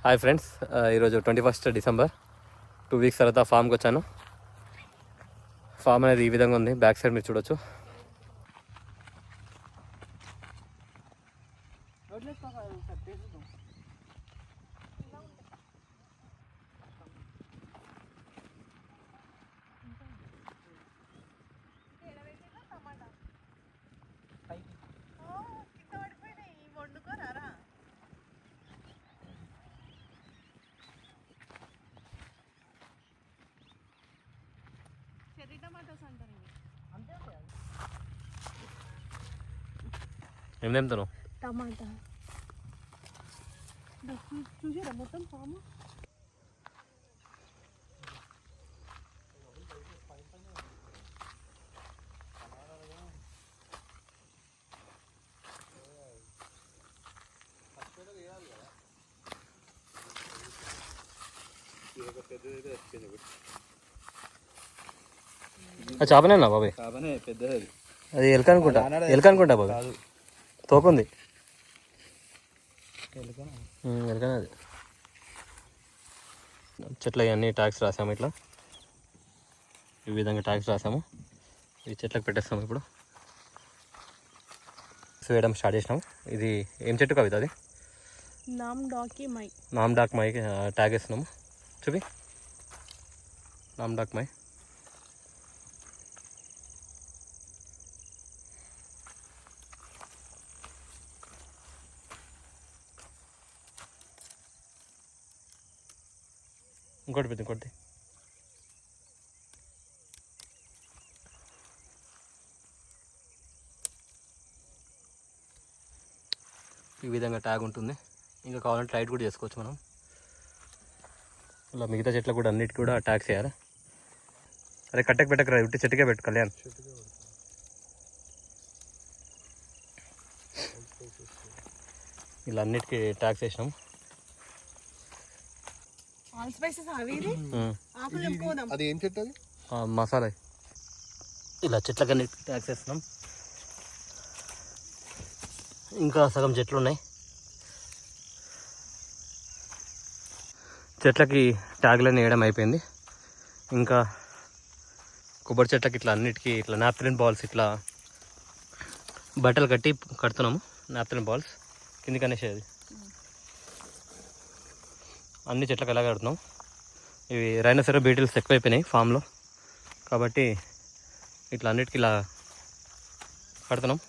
Hi friends, ఈరోజు 21 December 2 weeks తర్వాత ఫామ్కి వచ్చాను. ఫామ్ అనేది ఈ విధంగా ఉంది. బ్యాక్ సైడ్ మీరు చూడొచ్చు. ఏం తెంపుతాను? టమాటా చూసారా మొత్తం ఫామ్. చేపనేనా బాబాయ్? పెద్దది అది ఎలుక అనుకుంటా బాబాయ్. తోకుంది ఎలుకనే. చెట్లకి అన్ని ట్యాక్స్ రాసాము. ఇట్లా ఈ విధంగా ట్యాక్స్ రాసాము. ఈ చెట్లకు పెట్టేస్తాము. ఇప్పుడు వేయడం స్టార్ట్ చేసినాము. ఇది ఏం చెట్టు కవిత? అది నామ్డాక్ మై ట్యాగ్ వేస్తున్నాము. చూపి, నామ్డాక్ మై. ఇంకోటి పెద్ద ఇంకోటి. ఈ విధంగా ట్యాగ్ ఉంటుంది. ఇంకా కావాలంటే లైట్ కూడా చేసుకోవచ్చు మనం. ఇలా మిగతా చెట్లకు కూడా అన్నిటికీ కూడా ట్యాగ్స్ చేయాలి. అరే కట్టెకి పెట్టకరా, ఉట్టి చెట్టుకే పెట్టు కళ్యాణ్. ఇలా అన్నిటికీ ట్యాగ్స్ వేసినాం. అది ఏం చెట్టు? అది మసాలా. ఇలా చెట్లకన్నీ ట్యాగ్స్ వేస్తున్నాం. ఇంకా సగం చెట్లు ఉన్నాయి. చెట్లకి ట్యాగ్లన్నీ వేయడం అయిపోయింది. ఇంకా కొబ్బరి చెట్లకి ఇట్లా అన్నిటికీ ఇట్లా నాప్థలిన్ బాల్స్ ఇట్లా బట్టలు కడుతున్నాము. నాప్థలిన్ బాల్స్ కిందికి అనేసేది. అన్ని చెట్లకు ఎలా కడుతున్నాం. ఇవి రైనోసెరా బీటిల్స్ ఎక్కువైపోయినాయి ఫామ్లో, కాబట్టి ఇట్లా అన్నిటికీ ఇలా కడుతున్నాం.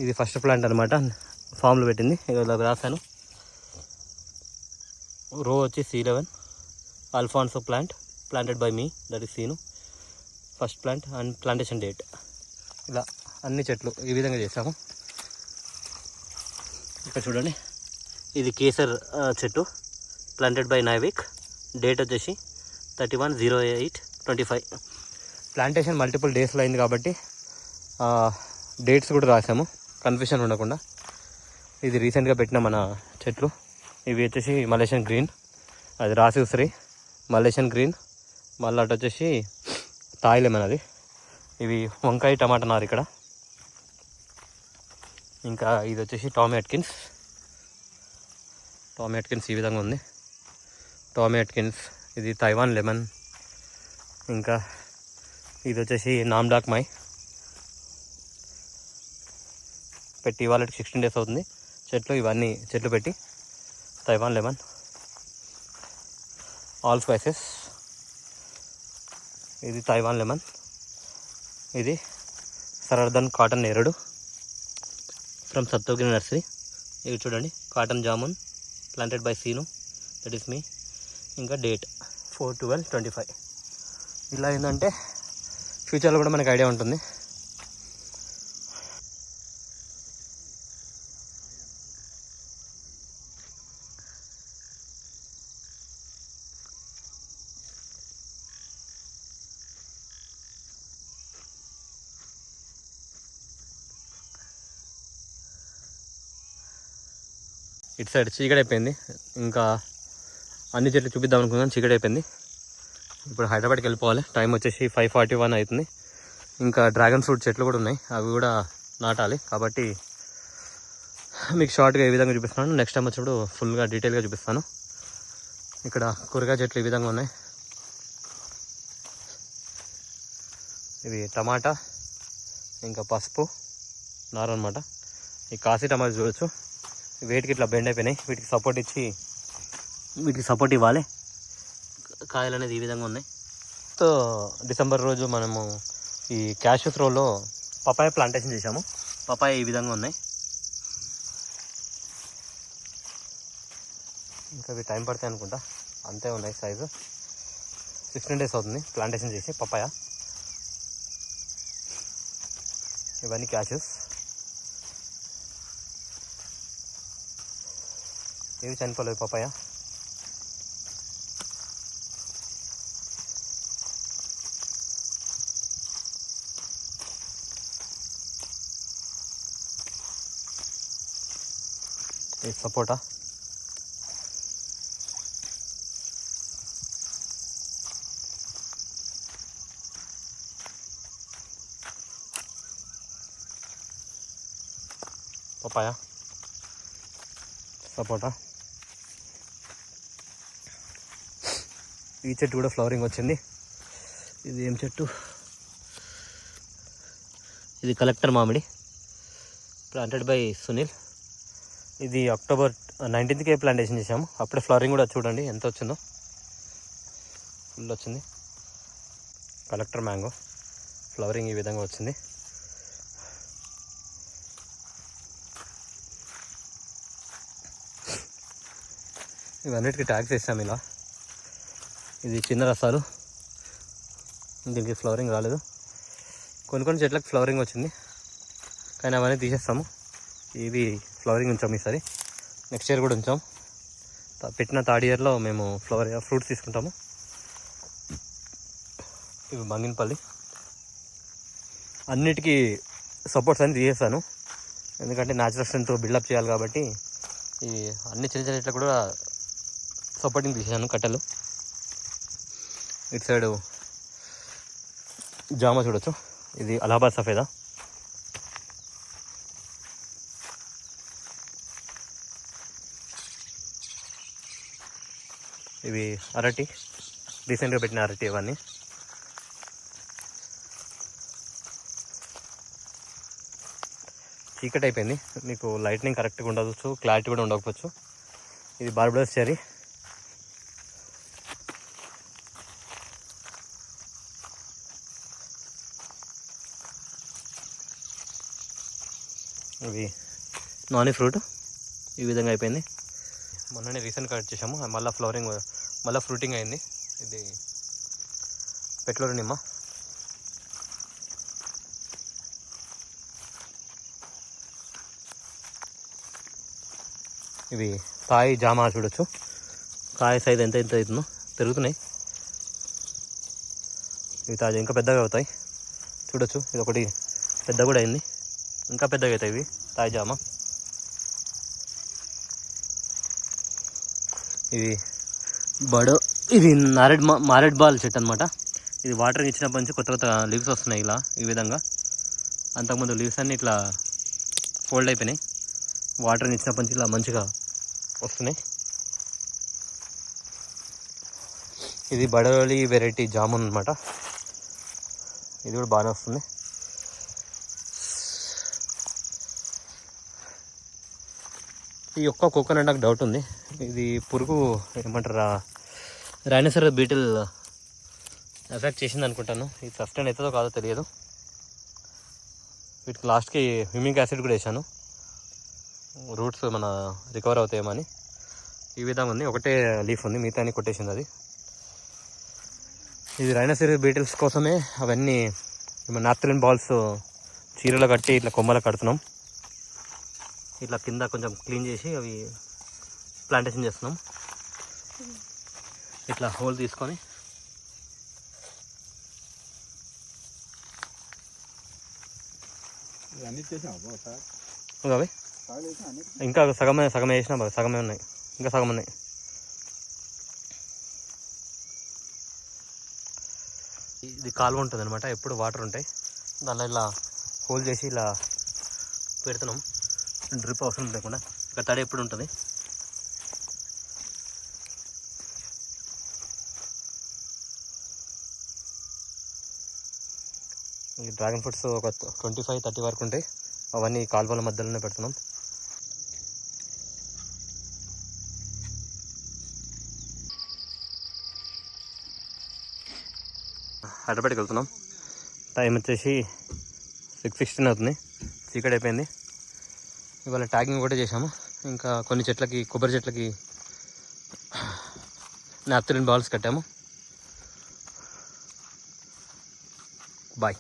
ఇది ఫస్ట్ ప్లాంట్ అనమాట, ఫామ్లో పెట్టింది. ఇలా రాశాను. రో వచ్చి C11 Alphonso plant planted by me, that is scene. First plant and plantation date. ఇలా అన్ని చెట్లు ఈ విధంగా చేసాము. ఇక్కడ చూడండి, ఇది కేసర్ చెట్టు ప్లాంటెడ్ బై నైవిక్. డేట్ వచ్చేసి 31/08/25. ప్లాంటేషన్ మల్టిపుల్ డేస్లో అయింది కాబట్టి డేట్స్ కూడా రాసాము, కన్ఫ్యూషన్ ఉండకుండా. ఇది రీసెంట్గా పెట్టిన మన చెట్లు. ఇవి వచ్చేసి మలేషియన్ గ్రీన్, అది రాసి ఉసిరి, మలేషియన్ గ్రీన్. మళ్ళీ అటు వచ్చేసి తాయి లెమన్ అది. ఇవి వంకాయ టమాటా నారు ఇక్కడ. ఇంకా ఇది వచ్చేసి టామీ అట్కిన్స్ ఈ విధంగా ఉంది. టామీ అట్కిన్స్ ఇది తైవాన్ లెమన్. ఇంకా ఇది వచ్చేసి నామ్డాక్ మై పెట్టి ఇవాళ 16 days అవుతుంది ఇవన్నీ చెట్లు పెట్టి. Taiwan lemon, all spices. ఇది తైవాన్ లెమన్. ఇది సరర్దన్ కాటన్ నేరేడు ఫ్రమ్ సప్తగిరి నర్సరీ. ఇవి చూడండి, cotton jamun planted by Seenu, that is me. ఇంకా డేట్ 4/12/25. ఇలా ఏంటంటే ఫ్యూచర్లో కూడా మనకు ఐడియా ఉంటుంది. ఇటు సైడ్ చీకటి అయిపోయింది. ఇంకా అన్ని చెట్లు చూపిద్దాం అనుకున్నాను, చీకటి అయిపోయింది. ఇప్పుడు హైదరాబాద్కి వెళ్ళిపోవాలి. టైం వచ్చేసి 5:41 అవుతుంది. ఇంకా డ్రాగన్ ఫ్రూట్ చెట్లు కూడా ఉన్నాయి, అవి కూడా నాటాలి. కాబట్టి మీకు షార్ట్గా ఏ విధంగా చూపిస్తున్నాను, నెక్స్ట్ టైం వచ్చినప్పుడు ఫుల్గా డీటెయిల్గా చూపిస్తాను. ఇక్కడ కూరగాయ చెట్లు ఈ విధంగా ఉన్నాయి. ఇవి టమాటా, ఇంకా పసుపు నారు అనమాట. ఈ కాశీ టమాటా చూడొచ్చు, వేటికి ఇట్లా బెండ్ అయిపోయినాయి. వీటికి సపోర్ట్ ఇవ్వాలి. కాయలు అనేది ఈ విధంగా ఉన్నాయి. సో డిసెంబర్ రోజు మనము ఈ క్యాష్యూ త్రోలో పపాయ ప్లాంటేషన్ చేసాము. పపాయ ఈ విధంగా ఉన్నాయి. ఇంకా ఇవి టైం పడతాయి అనుకుంటా, అంతే ఉన్నాయి సైజు. 16 days అవుతుంది ప్లాంటేషన్ చేసి పపాయ. ఇవన్నీ క్యాష్యూస్. ఇవి చనిపోలేవు పపాయ. ఇది సపోటా. పపాయ, సపోటా. ఈ చెట్టు కూడా ఫ్లవరింగ్ వచ్చింది. ఇది ఏం చెట్టు? ఇది కలెక్టర్ మామిడి, ప్లాంటెడ్ బై సునీల్. ఇది October 19th ప్లాంటేషన్ చేసాము. అప్పుడే ఫ్లవరింగ్ కూడా చూడండి ఎంత వచ్చిందో, ఫుల్ వచ్చింది. కలెక్టర్ మ్యాంగో ఫ్లవరింగ్ ఈ విధంగా వచ్చింది. ఇవన్నిటికీ ట్యాగ్స్ వేసాము ఇలా. ఇది చిన్న రసాలు, దీనికి ఫ్లవరింగ్ రాలేదు. కొన్ని చెట్లకు ఫ్లవరింగ్ వచ్చింది, కానీ అవన్నీ తీసేస్తాము. ఇవి ఫ్లవరింగ్ ఉంచాము ఈసారి, నెక్స్ట్ ఇయర్ కూడా ఉంచాం. పెట్టిన థర్డ్ ఇయర్లో మేము ఫ్రూట్స్ తీసుకుంటాము. ఇవి బంగినపల్లి. అన్నిటికీ సపోర్ట్స్ అన్ని తీసేస్తాను, ఎందుకంటే న్యాచురల్ స్ట్రెంత్ బిల్డప్ చేయాలి కాబట్టి. ఈ అన్ని చిన్న చిన్న చెట్లు కూడా సపోర్టింగ్ తీసాను కట్టెలు. ఇటు సైడు జామ చూడొచ్చు, ఇది అలహాబాద్ సఫేదా. ఇవి అరటి, రీసెంట్గా పెట్టిన అరటి. ఇవన్నీ చీకటి అయిపోయింది, మీకు లైట్నింగ్ కరెక్ట్గా ఉండవచ్చు, క్లారిటీ కూడా ఉండకపోవచ్చు. ఇది బార్బడోస్ చెర్రీ. ఇవి నాని ఫ్రూట్ ఈ విధంగా అయిపోయింది. మొన్ననే రీసెంట్గా కట్ చేసాము, మళ్ళీ ఫ్లవరింగ్ మళ్ళీ ఫ్రూటింగ్ అయింది. ఇది పెట్లూరు నిమ్మ. ఇవి కాయ జామ చూడొచ్చు, కాయ సైజ్ ఎంత అవుతుందో పెరుగుతున్నాయి. ఇవి తాజా ఇంకా పెద్దగా అవుతాయి చూడొచ్చు. ఇది ఒకటి పెద్ద కూడా అయింది, ఇంకా పెద్దగా అవుతాయి ఇవి తాయి జామ. ఇవి బడో, ఇది మారేడ్ బాల్ చెట్టు అనమాట. ఇది వాటర్ ఇచ్చినప్పటి నుంచి కొత్త కొత్త లీవ్స్ వస్తున్నాయి ఇలా ఈ విధంగా. అంతకుముందు లీవ్స్ అన్నీ ఇట్లా ఫోల్డ్ అయిపోయినాయి. వాటర్ ఇచ్చినప్పటి నుంచి ఇలా మంచిగా వస్తున్నాయి. ఇది బడోలి వెరైటీ జామున్ అనమాట. ఇది కూడా బాగానే వస్తుంది. ఈ ఒక్క కోకోనట్ నాకు డౌట్ ఉంది. ఇది పురుగు ఏమంటారా రైనోసరస్ బీటిల్ ఎఫెక్ట్ చేసింది అనుకుంటాను. ఇది సస్టైన్ అవుతుందో కాదో తెలియదు. వీటికి లాస్ట్కి హ్యూమిక్ యాసిడ్ కూడా వేసాను, రూట్స్ మన రికవర్ అవుతాయేమో అని. ఈ విధంగా ఉంది. ఒకటే లీఫ్ ఉంది, మిగతా అన్ని కొట్టేసింది అది. ఇది రైనోసరస్ బీటిల్స్ కోసమే అవన్నీ నాప్థలిన్ బాల్స్ చీరలో కట్టి ఇట్లా కొమ్మలు కడుతున్నాం. ఇట్లా కింద కొంచెం క్లీన్ చేసి అవి ప్లాంటేషన్ చేస్తున్నాం. ఇట్లా హోల్ తీసుకొని అవి ఇంకా సగమే వేసినా సగమే ఉన్నాయి, ఇంకా సగం ఉన్నాయి. ఇది కాలువ ఉంటుంది అనమాట, ఎప్పుడు వాటర్ ఉంటాయి. దానిలో ఇలా హోల్ చేసి ఇలా పెడుతున్నాం, డ్రిప్ అవసరం లేకుండా. ఇక తడి ఎప్పుడు ఉంటుంది. ఈ డ్రాగన్ ఫ్రూట్స్ ఒక 25-30 వరకు ఉంటాయి. అవన్నీ కాలువల మధ్యలోనే పెడుతున్నాం. హైదరాబాద్కి వెళ్తున్నాం. టైం వచ్చేసి 6:16 అవుతుంది. చీకటి అయిపోయింది. ఇవాళ ట్యాగింగ్ కూడా చేసాము. ఇంకా కొన్ని చెట్లకి, కొబ్బరి చెట్లకి నాప్థలిన్ బాల్స్ కట్టాము. బాయ్.